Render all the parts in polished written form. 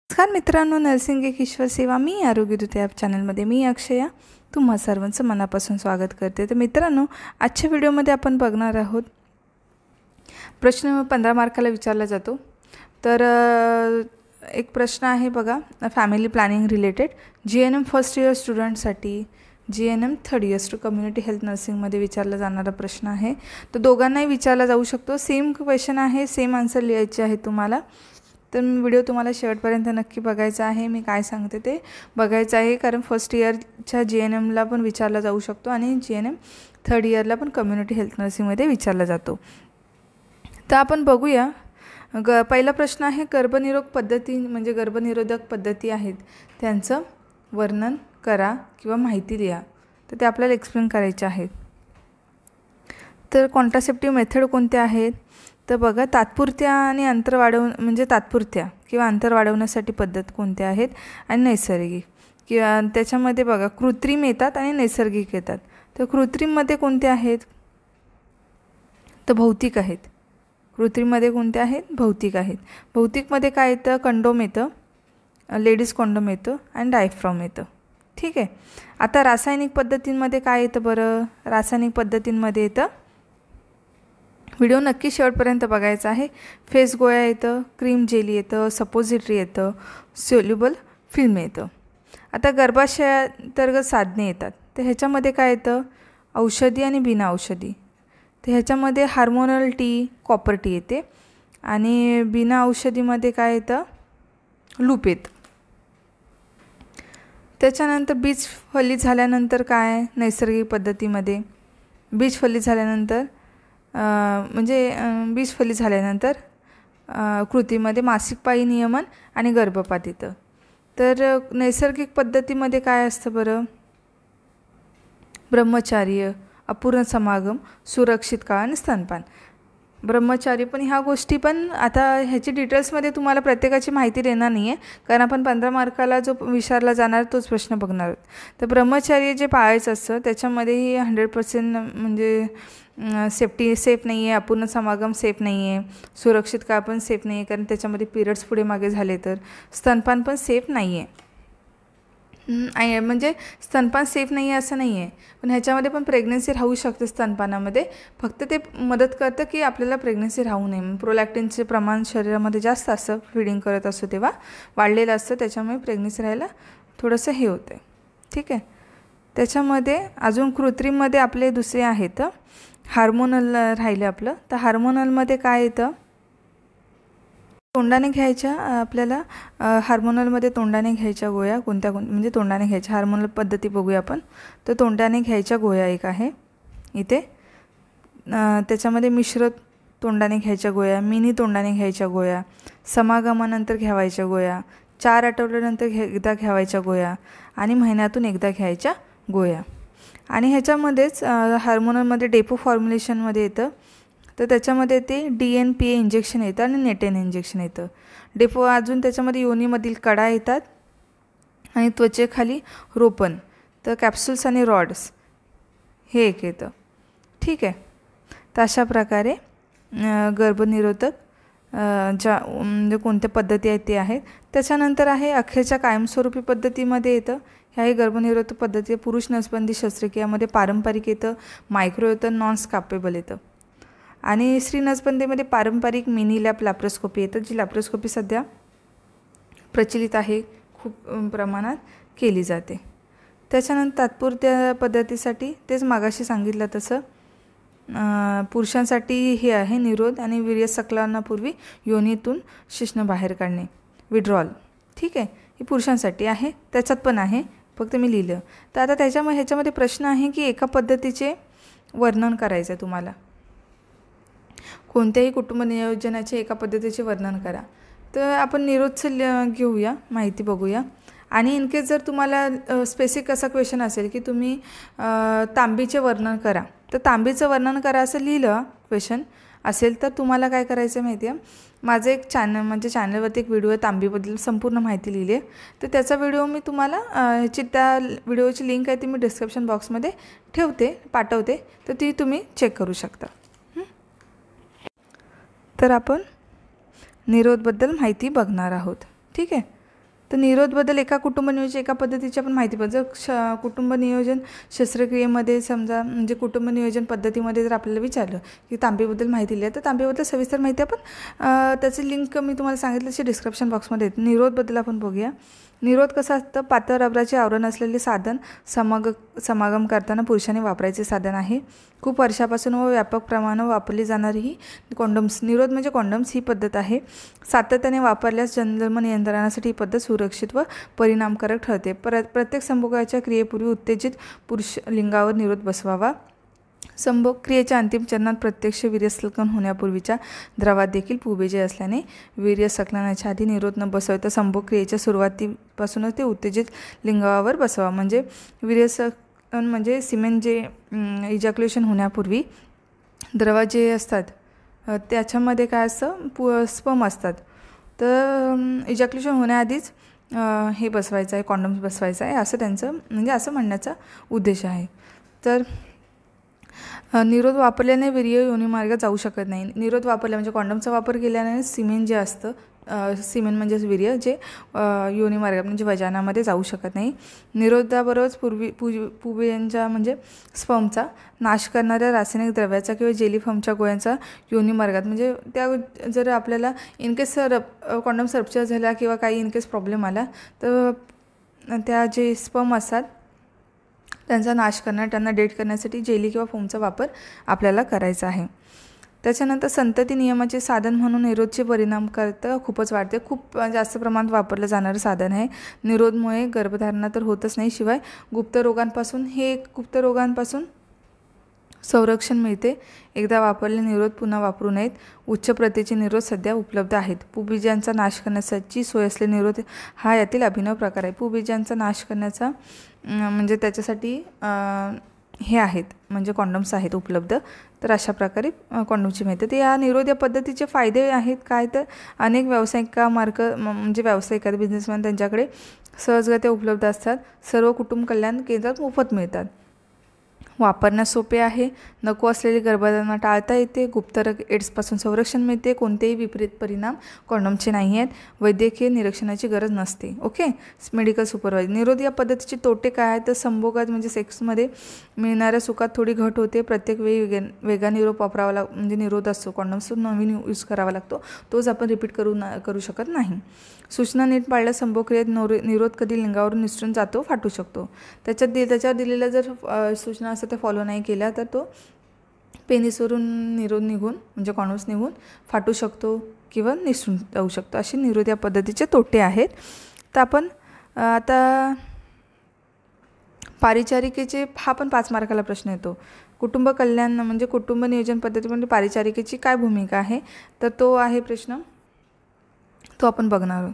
नमस्कार मित्रांनो, नर्सिंग एक ईश्वर सेवा मी आरोग्यदूत ॲप चॅनलमध्ये मी अक्षया तुम्हा सर्वांचं मनापासून स्वागत करते। तर मित्रांनो, आजच्या व्हिडिओमध्ये आपण बघणार आहोत प्रश्न 15 मार्काला विचारला जातो। तर एक प्रश्न आहे बघा, family planning related GNM first year स्टुडंटसाठी GNM third years to community health नर्सिंगमध्ये विचारला जाणारा प्रश्न आहे। तो दोघांनाही विचारला जाऊ शकतो। सेम क्वेश्चन आहे, सेम आन्सर लिहायचे आहे तुम्हाला। तर व्हिडिओ तुम्हाला शेवटपर्यंत नक्की बघायचा आहे। मी काय सांगते ते बघायचं आहे, कारण फर्स्ट इयरच्या GNMला पण विचारला जाऊ शकतो आणि GNM थर्ड इयरला पण कम्युनिटी हेल्थ नर्सिंगमध्ये विचारला जातो। तर आपण बघूया। पहिला प्रश्न आहे, गर्भनिरोध पद्धती म्हणजे गर्भनिरोधक पद्धती आहेत त्यांचं वर्णन करा किंवा माहिती लिहा। तर ते आपल्याला एक्सप्लेन करायचे आहेत। तर कॉन्ट्रासेप्टिव्ह मेथड कोणत्या आहेत? तर बघा, तात्पुरत्या आणि अंतर म्हणजे तात्पुरत्या किंवा अंतर वाढवण्यासाठी पद्धत कोणत्या आहेत आणि नैसर्गिक किंवा त्याच्यामध्ये बघा कृत्रिम येतात आणि नैसर्गिक येतात। तर कृत्रिममध्ये कोणते आहेत? तर भौतिक आहेत। कृत्रिममध्ये कोणते आहेत? भौतिक आहेत। भौतिकमध्ये काय येतं? कंडोम येतं, लेडीज कॉन्डोम येतं आणि डायफ्रॉम येतं। ठीक आहे। आता रासायनिक पद्धतींमध्ये काय येतं बरं? रासायनिक पद्धतींमध्ये येतं, व्हिडिओ नक्की शेवटपर्यंत बघायचा आहे। फेस गोळ्या येतं, क्रीम जेली येतं, सपोजिटरी येतं, सोल्युबल फिल्म येतं। आता गर्भाशयाअंतर्गत साधने येतात। तर ह्याच्यामध्ये काय येतं? औषधी आणि बिना औषधी। तर ह्याच्यामध्ये हार्मोनल टी, कॉपर टी येते आणि बिना औषधीमध्ये काय येतं? लूप येतं। त्याच्यानंतर बीज फलित झाल्यानंतर काय? नैसर्गिक पद्धतीमध्ये बीज फलित झाल्यानंतर बीज फलित झाल्यानंतर कृतीमध्ये मासिक पाळी नियमन आणि गर्भपात येतं। तर नैसर्गिक पद्धतीमध्ये काय असतं बरं? ब्रह्मचार्य, अपूर्ण समागम, सुरक्षित काळ आणि स्तनपान। ब्रह्मचार्य पण ह्या गोष्टी पण आता ह्याची डिटेल्समध्ये तुम्हाला प्रत्येकाची माहिती देणार नाही आहे, कारण आपण 15 मार्काला जो विचारला जाणार तोच प्रश्न बघणार आहोत। तर ब्रह्मचार्य जे पाळायचं असतं त्याच्यामध्येही 100% म्हणजे सेफ नाही आहे, अपूर्ण समागम सेफ नाही आहे, सुरक्षित काळ पण सेफ नाही आहे, कारण त्याच्यामध्ये पिरियड्स पुढे मागे झाले तर स्तनपान पण सेफ नाही आहे। म्हणजे स्तनपान सेफ नाही आहे असं नाही आहे, पण ह्याच्यामध्ये पण प्रेग्नन्सी राहू शकते स्तनपानामध्ये। फक्त ते मदत करतं की आपल्याला प्रेग्नन्सी राहू नये। प्रोलॅक्टिनचे प्रमाण शरीरामध्ये जास्त असतं, फीडिंग करत असतो तेव्हा वाढलेलं असतं, त्याच्यामुळे प्रेग्नन्सी राहायला थोडंसं हे होतं। ठीक आहे। त्याच्यामध्ये अजून कृत्रिममध्ये आपले दुसरे आहेत हार्मोनल राहिले आपलं। तर हार्मोनलमध्ये काय येतं? तोंडाने घ्यायच्या आपल्याला हार्मोनलमध्ये तोंडाने घ्यायच्या गोळ्या कोणत्या म्हणजे तोंडाने घ्यायच्या हार्मोनल पद्धती बघूया आपण। तर तोंडाने घ्यायच्या गोळ्या एक आहे इथे। त्याच्यामध्ये मिश्र तोंडाने घ्यायच्या गोळ्या, मिनी तोंडाने घ्यायच्या गोळ्या, समागमानंतर घ्यावायच्या गोळ्या, 4 आठवड्यानंतर एकदा घ्यावायच्या गोळ्या आणि महिन्यातून एकदा घ्यायच्या गोळ्या। आणि ह्याच्यामध्येच हार्मोनलमध्ये डेपो फॉर्म्युलेशनमध्ये येतं। तर त्याच्यामध्ये ते DNPA इंजेक्शन येतं आणि नेटेन इंजेक्शन येतं। डेपो अजून त्याच्यामध्ये योनीमधील कडा येतात आणि त्वचेखाली रोपण, तर कॅप्सूल्स आणि रॉड्स हे एक येतं। ठीक आहे। तर अशा प्रकारे गर्भनिरोधक म्हणजे कोणत्या पद्धती आहेत ते आहेत। त्याच्यानंतर आहे अखेरच्या कायमस्वरूपी पद्धतीमध्ये येतं। ह्याही गर्भनिरोधक पद्धती पुरुष नसबंदी शस्त्रक्रियामध्ये पारंपरिक येतं, मायक्रो येतं, नॉन स्कापेबल येतं। आणि स्त्री नसबंदीमध्ये पारंपरिक मिनी लॅप्रोस्कोपी येतं, जी लॅप्रोस्कोपी सध्या प्रचलित आहे, खूप प्रमाणात केली जाते। त्याच्यानंतर तात्पुरत्या पद्धतीसाठी तेच मागाशी सांगितलं तसं पुरुषांसाठी हे आहे निरोध आणि वीर्यसंकलनापूर्वी योनीतून शिश्न बाहेर काढणे, विड्रॉल। ठीक आहे। ही पुरुषांसाठी आहे, त्याच्यात पण आहे, फक्त मी लिहिलं। तर आता ह्याच्यामध्ये प्रश्न आहे की एका पद्धतीचे वर्णन करायचं आहे तुम्हाला। कोणत्याही कुटुंब नियोजनाचे एका पद्धतीचे वर्णन करा। तर आपण निरोधचं घेऊया, माहिती बघूया। आणि इनकेस जर तुम्हाला स्पेसिफिक असा क्वेश्चन असेल की तुम्ही तांबीचे वर्णन करा, तर तांबीचं वर्णन करा असं लिहिलं क्वेश्चन असेल तर तुम्हाला काय करायचं माहिती आहे, माझं एक चॅनलवरती एक व्हिडिओ आहे तांबीबद्दल संपूर्ण माहिती लिहिली आहे। तर त्याचा व्हिडिओ मी तुम्हाला त्या व्हिडिओची लिंक आहे ती मी डिस्क्रिप्शन बॉक्समध्ये पाठवते, तर ती तुम्ही चेक करू शकता। तर आपण निरोधबद्दल माहिती बघणार आहोत। ठीक आहे। तर निरोधबद्दल एका कुटुंब नियोजन एका पद्धतीची आपण माहिती पाहिजे. जर कुटुंब नियोजन शस्त्रक्रियेमध्ये समजा म्हणजे कुटुंब नियोजन पद्धतीमध्ये जर आपल्याला विचारलं की तांबेबद्दल माहिती लिहा, तर तांबेबद्दल सविस्तर माहिती आपण त्याची लिंक मी तुम्हाला सांगितलं तशी डिस्क्रिप्शन बॉक्समध्ये येते. निरोधबद्दल आपण बघूया. निरोध कसं असतं, पातळ रबराचे आवरण असलेले साधन समागम करताना पुरुषांनी वापरायचे साधन आहे. खूप वर्षापासून व व्यापक प्रमाणावर वापरली जाणारी ही कॉन्डम्स, निरोध म्हणजे कॉन्डम्स ही पद्धत आहे. सातत्याने वापरल्यास जन्म नियंत्रणासाठी ही पद्धत सुरक्षित व परिणामकारक ठरते. प्रत्येक संभोगाच्या क्रियेपूर्वी उत्तेजित पुरुष लिंगावर निरोध बसवावा. संभोग क्रियेच्या अंतिम चरणात प्रत्यक्ष वीर्यसंकलन होण्यापूर्वीच्या द्रवात देखील पुबेजे असल्याने वीर्यसंकलनाच्या आधी निरोध न बसवता संभोग क्रियेच्या सुरुवातीपासूनच ते उत्तेजित लिंगावर बसवा. म्हणजे वीर्यसंकलन म्हणजे सिमेन जे इजॅक्युलेशन होण्यापूर्वी द्रव जे असतात त्याच्यामध्ये काय असतं, स्पर्म असतात. तर इजॅक्युलेशन होण्याआधीच हे बसवायचं आहे, कॉन्डम्स बसवायचं आहे, असं त्यांचं म्हणजे असं म्हणण्याचा उद्देश आहे. तर निरोध वापरल्याने वीर्य योनिमार्गात जाऊ शकत नाही. निरोध वापरल्या म्हणजे कॉन्डमचा वापर केल्याने सिमेन जे असतं, सिमेन म्हणजे वीर्य जे योनिमार्गात म्हणजे वजानामध्ये जाऊ शकत नाही. निरोधाबरोबरच पुबेंच्या म्हणजे स्पर्मचा नाश करणाऱ्या रासायनिक द्रव्याचा किंवा जेलीफॉर्मच्या गोळ्यांचा योनिमार्गात म्हणजे त्या जर आपल्याला इनकेस कॉन्डम रप्चर झाला किंवा काही इनकेस प्रॉब्लेम आला तर त्या जे स्पर्म असतात त्यांचा नाश त्यांना डेट करण्यासाठी जेली किंवा फोमचा वापर आपल्याला करायचा आहे. त्याच्यानंतर संतती नियमाचे साधन म्हणून निरोधचे परिणामकारकता खूपच वाढते. खूप जास्त प्रमाणात वापरलं जाणारं साधन आहे. निरोधमुळे गर्भधारणा तर होतच नाही, शिवाय गुप्त रोगांपासून संरक्षण मिळते. एकदा वापरले निरोध पुन्हा वापरू नयेत. उच्च प्रतीचे निरोध सध्या उपलब्ध आहेत. पुबीजांचा नाश करण्यासाठी सोय असलेले निरोध हा यातील अभिनव प्रकार आहे. पुबीजांचा नाश करण्याचा म्हणजे त्याच्यासाठी हे आहेत म्हणजे कॉन्डम्स आहेत उपलब्ध. तर अशा प्रकारे कॉन्डमची माहिती. तर या निरोध या पद्धतीचे फायदे आहेत काय, तर अनेक व्यावसायिक म्हणजे व्यावसायिक बिझनेसमॅन त्यांच्याकडे सहजगत्या उपलब्ध असतात. सर्व कुटुंब कल्याण केंद्रात मोफत मिळतात. वापरण्यास सोपे आहे. नको असलेली गर्भधारणा टाळता येते. गुप्तरोग एड्सपासून संरक्षण मिळते. कोणतेही विपरीत परिणाम कॉन्डमचे नाही आहेत. वैद्यकीय निरीक्षणाची गरज नसते. ओके. Medical supervisor. निरोध या पद्धतीचे तोटे काय आहेत, तर संभोगात म्हणजे सेक्समध्ये मिळणाऱ्या सुखात थोडी घट होते. प्रत्येक वेळी वेगळा निरोध वापरावा म्हणजे निरोध असतो कॉन्डम्स नवीन यूज करावा लागतो, तोच आपण रिपीट करू शकत नाही. सूचना नीट पाळल्यास संभोग क्रियेत निरोध कधी लिंगावरून निसटून जातो, फाटू शकतो. त्याच्यावर दिलेल्या जर सूचना असतात त्या फॉलो नाही केल्या तर तो पेनिसवरून निरोध निघून म्हणजे कॉन्डम्स निघून फाटू शकतो किंवा निसटून जाऊ शकतो. असे निरोध या पद्धतीचे तोटे आहेत. तर आपण आता पारिचारिकेचे हा पण 5 मार्काला प्रश्न येतो. कुटुंब कल्याण म्हणजे कुटुंब नियोजन पद्धतीमध्ये पारिचारिकेची काय भूमिका आहे, तर तो आहे प्रश्न, तो आपण बघणार आहोत.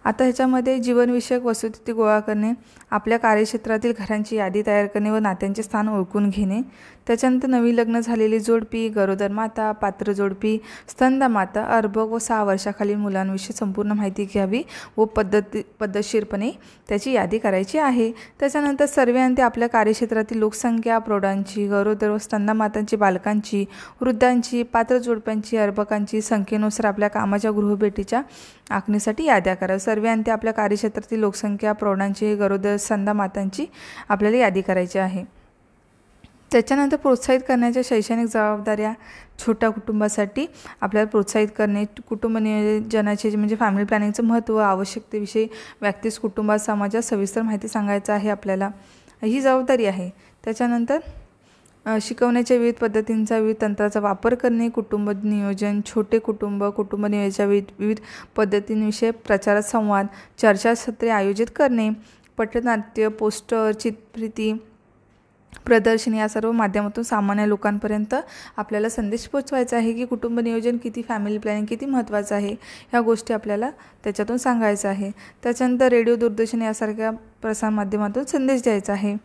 आता ह्याच्यामध्ये जीवनविषयक वस्तुस्थिती गोळा करणे, आपल्या कार्यक्षेत्रातील घरांची यादी तयार करणे व नात्यांचे स्थान ओळखून घेणे. त्याच्यानंतर नवी लग्न झालेली जोडपी, गरोदर माता, पात्र जोडपी, स्तनदा माता, अर्भक व 6 वर्षाखालील मुलांविषयी संपूर्ण माहिती घ्यावी व पद्धतशीरपणे त्याची यादी करायची आहे. त्याच्यानंतर सर्वांते आपल्या कार्यक्षेत्रातील लोकसंख्या, प्रौढांची, गरोदर व स्तनदा मातांची, बालकांची, वृद्धांची, पात्र जोडप्यांची, अर्भकांची संख्येनुसार आपल्या कामाच्या गृहभेटीच्या आखणीसाठी याद्या कराव्या. सर्वांते आपल्या कार्यक्षेत्रातील लोकसंख्या, प्रौढांची, गरोदर, स्तनदा मातांची आपल्याला यादी करायची आहे. त्याच्यानंतर प्रोत्साहित करण्याच्या शैक्षणिक जबाबदाऱ्या, छोट्या कुटुंबासाठी आपल्याला प्रोत्साहित करणे, कुटुंब नियोजनाचे म्हणजे फॅमिली प्लॅनिंगचं महत्त्व, आवश्यकतेविषयी व्यक्तीस, कुटुंबात, समाजात सविस्तर माहिती सांगायचं आहे आपल्याला, ही जबाबदारी आहे. त्याच्यानंतर शिकवण्याच्या विविध पद्धतींचा, विविध तंत्राचा वापर करणे, कुटुंब नियोजन, छोटे कुटुंब नियोजनाच्या विविध पद्धतींविषयी प्रचारात संवाद, चर्चासत्रे आयोजित करणे, पटनाट्य, पोस्टर, चित्रफिती, प्रदर्शनी या सर्व माध्यमातून सामान्य लोकांपर्यंत आपल्याला संदेश पोचवायचा आहे की कुटुंब नियोजन किती, फॅमिली प्लॅनिंग किती महत्त्वाचं आहे, ह्या गोष्टी आपल्याला त्याच्यातून सांगायचं आहे. त्याच्यानंतर रेडिओ, दूरदर्शन यासारख्या प्रसारमाध्यमातून संदेश द्यायचा आहे.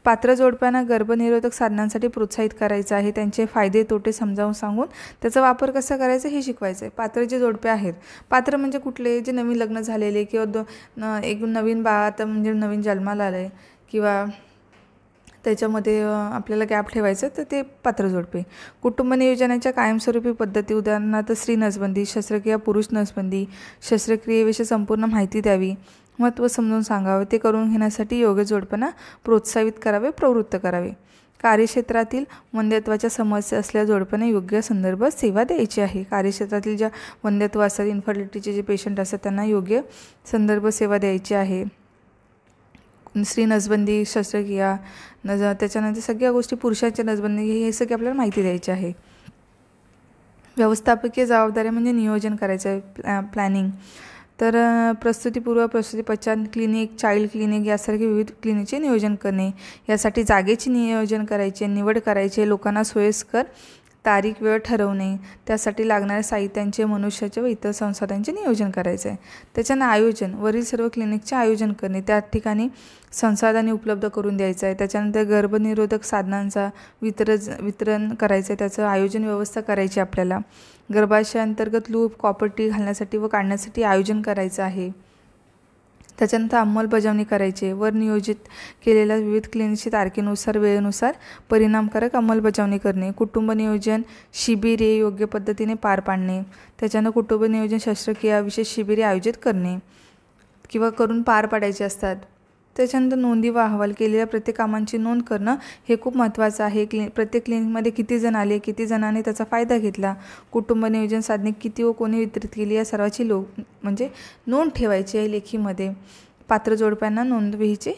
पात्र जोडप्यांना गर्भनिरोधक साधनांसाठी प्रोत्साहित करायचं आहे. त्यांचे फायदे तोटे समजावून सांगून त्याचा वापर कसा करायचा हे शिकवायचं आहे. पात्र जे जोडपे आहेत, पात्र म्हणजे कुठले, जे नवीन लग्न झालेले किंवा एक नवीन बाळ आता म्हणजे नवीन जन्माला आलं आहे किंवा त्याच्यामध्ये आपल्याला गॅप ठेवायचं, तर ते पात्र जोडपे. कुटुंब नियोजनाच्या कायमस्वरूपी पद्धती, उदाहरणार्थ स्त्री नसबंदी, शस्त्रक्रिया पुरुष नसबंदी, शस्त्रक्रियेविषयी संपूर्ण माहिती द्यावी, महत्त्व समजून सांगावे, ते करून घेण्यासाठी योग्य जोडप्यांना प्रोत्साहित करावे, प्रवृत्त करावे. कार्यक्षेत्रातील वंध्यत्वाच्या समस्या असलेल्या जोडप्यांना योग्य संदर्भ सेवा द्यायची आहे. कार्यक्षेत्रातील ज्या वंध्यत्व असतात, इन्फर्टिलिटीचे जे पेशंट असतात, त्यांना योग्य संदर्भ सेवा द्यायची आहे. स्त्री नसबंदी, शस्त्रक्रिया त्याच्यानंतर सगळ्या गोष्टी, पुरुषांच्या नसबंदी, हे सगळे आपल्याला माहिती द्यायची आहे. व्यवस्थापकीय जबाबदाऱ्या म्हणजे नियोजन करायचं आहे, प्लॅनिंग. तर प्रसूतीपूर्व, प्रसूती पश्चात क्लिनिक, चाइल्ड क्लिनिक यासारखे विविध क्लिनिकचे नियोजन करणे, यासाठी जागेची नियोजन करायचे, निवड करायचे, लोकांना सोयीस्कर तारीख वेळ ठरवणे, त्यासाठी लागणाऱ्या साहित्यांचे, मनुष्याचे व इतर संसाधनांचे नियोजन करायचे आहे. त्याच्यानं आयोजन, वरील सर्व क्लिनिकचे आयोजन करणे, त्या ठिकाणी संसाधने उपलब्ध करून द्यायचं आहे. त्याच्यानंतर गर्भनिरोधक साधनांचा वितरण करायचं आहे, त्याचं आयोजन व्यवस्था करायची आपल्याला. गर्भाशयाअंतर्गत लूप, कॉपर टी घालण्यासाठी व काढण्यासाठी आयोजन करायचं आहे. त्याच्यानंतर अंमलबजावणी करायची. वर नियोजित केलेल्या विविध क्लिनिकची तारखेनुसार, वेळेनुसार परिणामकारक अंमलबजावणी करणे. कुटुंब नियोजन शिबिरे योग्य पद्धतीने पार पाडणे. त्याच्यानं कुटुंब नियोजन शस्त्रक्रिया विशेष शिबिरे आयोजित करणे किंवा करून पार पाडायचे असतात. त्याच्यानंतर नोंदी व अहवाल, केलेल्या प्रत्येक कामांची नोंद करणं हे खूप महत्त्वाचं आहे. प्रत्येक क्लिनिकमध्ये किती जण आले, किती जणांनी त्याचा फायदा घेतला, कुटुंब नियोजन साधने किती व कोणी वितरित केली, या सर्वाची म्हणजे नोंद ठेवायची आहे लेखीमध्ये. पात्र जोडप्यांना नोंदवहीची